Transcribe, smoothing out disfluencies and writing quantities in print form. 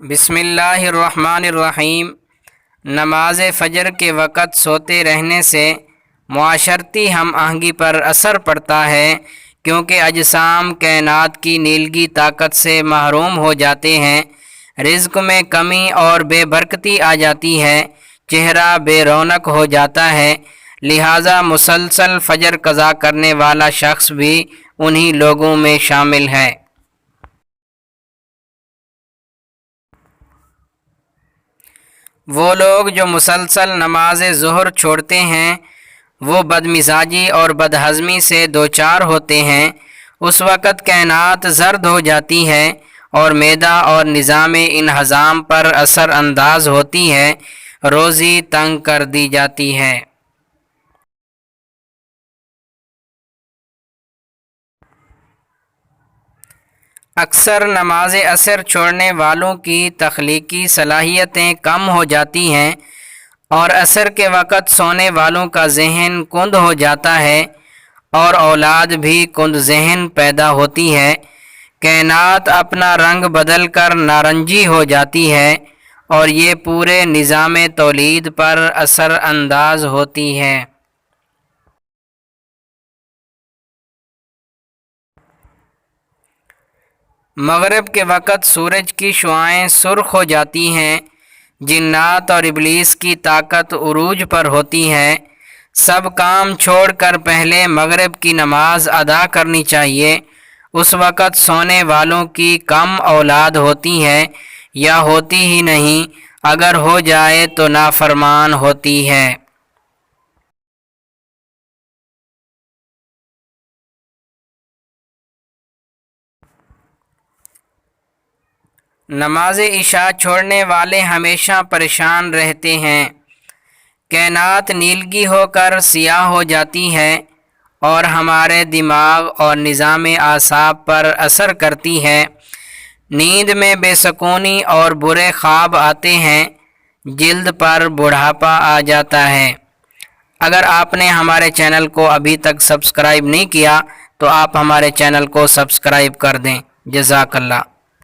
بسم اللہ الرحمن الرحیم۔ نماز فجر کے وقت سوتے رہنے سے معاشرتی ہم آہنگی پر اثر پڑتا ہے، کیونکہ اجسام کائنات کی نیلگی طاقت سے محروم ہو جاتے ہیں، رزق میں کمی اور بے برکتی آ جاتی ہے، چہرہ بے رونق ہو جاتا ہے، لہٰذا مسلسل فجر قضا کرنے والا شخص بھی انہی لوگوں میں شامل ہے۔ وہ لوگ جو مسلسل نماز ظہر چھوڑتے ہیں وہ بدمزاجی اور بدہضمی سے دوچار ہوتے ہیں۔ اس وقت کائنات زرد ہو جاتی ہے اور معدہ اور نظام انہضام پر اثر انداز ہوتی ہے، روزی تنگ کر دی جاتی ہے۔ اکثر نماز عصر چھوڑنے والوں کی تخلیقی صلاحیتیں کم ہو جاتی ہیں اور عصر کے وقت سونے والوں کا ذہن کند ہو جاتا ہے اور اولاد بھی کند ذہن پیدا ہوتی ہے۔ کائنات اپنا رنگ بدل کر نارنجی ہو جاتی ہے اور یہ پورے نظام تولید پر اثر انداز ہوتی ہے۔ مغرب کے وقت سورج کی شعاعیں سرخ ہو جاتی ہیں، جنات اور ابلیس کی طاقت عروج پر ہوتی ہے۔ سب کام چھوڑ کر پہلے مغرب کی نماز ادا کرنی چاہیے۔ اس وقت سونے والوں کی کم اولاد ہوتی ہے یا ہوتی ہی نہیں، اگر ہو جائے تو نافرمان ہوتی ہے۔ نماز عشاء چھوڑنے والے ہمیشہ پریشان رہتے ہیں۔ کائنات نیلگی ہو کر سیاہ ہو جاتی ہے اور ہمارے دماغ اور نظام اعصاب پر اثر کرتی ہے۔ نیند میں بے سکونی اور برے خواب آتے ہیں، جلد پر بڑھاپا آ جاتا ہے۔ اگر آپ نے ہمارے چینل کو ابھی تک سبسکرائب نہیں کیا تو آپ ہمارے چینل کو سبسکرائب کر دیں۔ جزاک اللہ۔